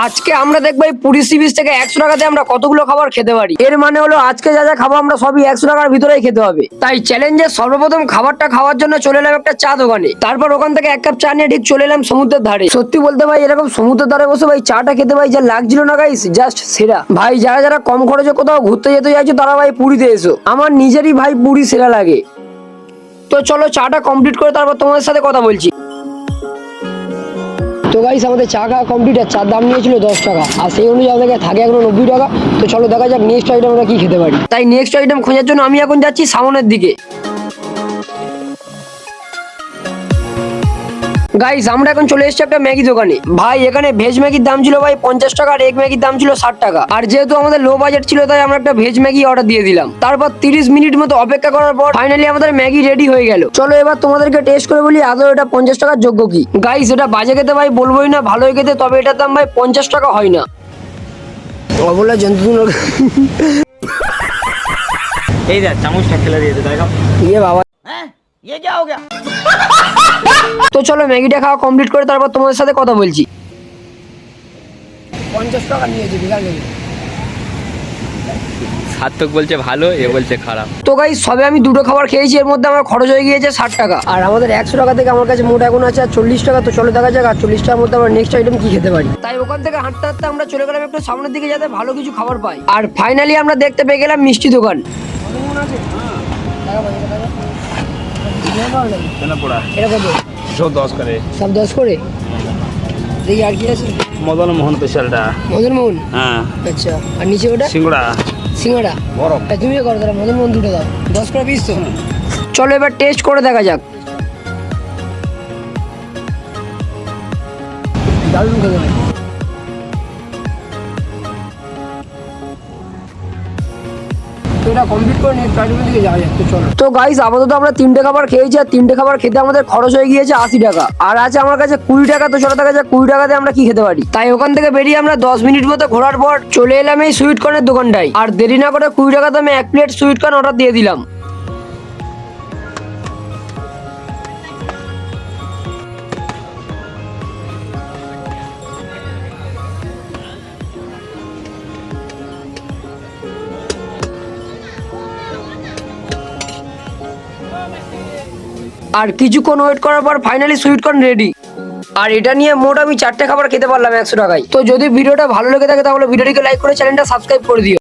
আজকে আমরা দেখবো এই পুরী সি বিচ থেকে 100 টাকাতে আমরা কতগুলো খাবার খেতে পারি। এর মানে হলো আজকে যা যা খাবো আমরা সবই 100 টাকার ভিতরেই খেতে হবে। তাই চ্যালেঞ্জে সর্বপ্রথম খাবারটা খাওয়ার জন্য চলে এলাম একটা চা দোকানে। তারপর ওখান থেকে 1 কাপ চা নিয়ে ঠিক চলে এলাম সমুদ্রের ধারে। সত্যি বলতে ভাই এরকম সমুদ্রের ধারে বসে ভাই চাটা খেতে ভাই যা লাগছিল না গাইস, জাস্ট সেরা। ভাই যারা যারা কম খরচে কোথাও ঘুরতে যেতে চাইছো তারা ভাই পুরীতে এসো, আমার নিজেরই ভাই পুরী সেরা লাগে। তো চলো চাটা কমপ্লিট করে তারপর তোমাদের সাথে কথা বলছি। তো গাইস আমাদের চা খাওয়া কমপ্লিট, আর চার দাম নিয়েছিল 10 টাকা, আর সেই অনুযায়ী আমাদের থাকে এখনো 90 টাকা। তো চলো দেখা যাক নেক্সট আইটেম আমরা কি খেতে পারি। তাই নেক্সট আইটেম খোঁজার জন্য আমি এখন যাচ্ছি সামনের দিকে। গাইস আমরা এখন চলে এসেছি একটা ম্যাগি দোকানে। ভাই এখানে ভেজ ম্যাগির দাম ছিল ভাই 50 টাকা, আর এগ ম্যাগির দাম ছিল 60 টাকা। আর যেহেতু আমাদের লো বাজেট ছিল তাই আমরা একটা ভেজ ম্যাগি অর্ডার দিয়ে দিলাম। তারপর 30 মিনিট মতো অপেক্ষা করার পর ফাইনালি আমাদের ম্যাগি রেডি হয়ে গেল। চলো এবার তোমাদেরকে টেস্ট করে বলি আদৌ এটা 50 টাকার যোগ্য কি। গাইস এটা বাজে খেতে ভাই বলবোই না, ভালোই খেতে, তবে এটার দাম ভাই 50 টাকা হয় না। অবলা জন্তু এই দেখ চামচটা ফেলে দিয়েছে দেখো। ইয়ে বাবা, হ্যাঁ ये क्या हो गया? তো চলো ম্যাগিটা খাওয়া কমপ্লিট করে তারপর তোমাদের সাথে কথা বলছি। 50 টাকা নিয়েছি বিকাল থেকে। সার্থক বলছে ভালো, এ বলছে খারাপ। তো গাইস সবে আমি দুটো খাবার খেয়েছি, এর মধ্যে আমার খরচ হয়ে গিয়েছে 60 টাকা। আর আমাদের 100 টাকা থেকে আমার কাছে মোট এখন আছে আর 40 টাকা। তো চলো দেখা যাক আর 40 টাকার মধ্যে আমরা নেক্সট আইটেম কি খেতে পারি। তাই ওখান থেকে হাঁটতে হাঁটতে আমরা চলে গেলাম একটু সামনের দিকে যাতে ভালো কিছু খাবার পাই। আর ফাইনালি আমরা দেখতে পেয়ে গেলাম মিষ্টি দোকান। এটা কত? সব 10 করে। সব 10 করে। দেখি আর কি আছে। মদন মোহন স্পেশালটা। মদন মোহন, হ্যাঁ। আচ্ছা। আর নিচে ওটা সিঙ্গুড়া। সিঙ্গাড়া বরফ। তুমি করো তাহলে মদন মোহন দুটো দাও, 10 করে পিস তো। চলো এবার টেস্ট করে দেখা যাক। দারুণ খেতে হয়। এটা কমপ্লিট করে নেক্সট আইটেমের দিকে যাওয়া যাক। তো চলো। তো গাইস আপাতত আমরা 3টে খাবার খেয়েছি, আর 3টে খাবার খেতে আমাদের খরচ হয়ে গিয়েছে 80 টাকা। আর আছে আমার কাছে 20 টাকা। তো চলো দেখা যাক 20 টাকাতে আমরা কি খেতে পারি। তাই ওখান থেকে বেরিয়ে আমরা 10 মিনিট মতো ঘোরার পর চলে এলাম এই সুইট কর্নের দোকানটায়। আর দেরি না করে 20 টাকাতে আমি 1 প্লেট সুইট কর্ন অর্ডার দিয়ে দিলাম। আর কিছুক্ষণ ওয়েট করার পর ফাইনালি সুইট কর্ন রেডি। আর এটা নিয়ে মোট আমি 4টে খাবার খেতে পারলাম 100 টাকায়। তো যদি ভিডিওটা ভালো লেগে থাকে তাহলে ভিডিওটিকে লাইক করে চ্যানেলটা সাবস্ক্রাইব করে দিও।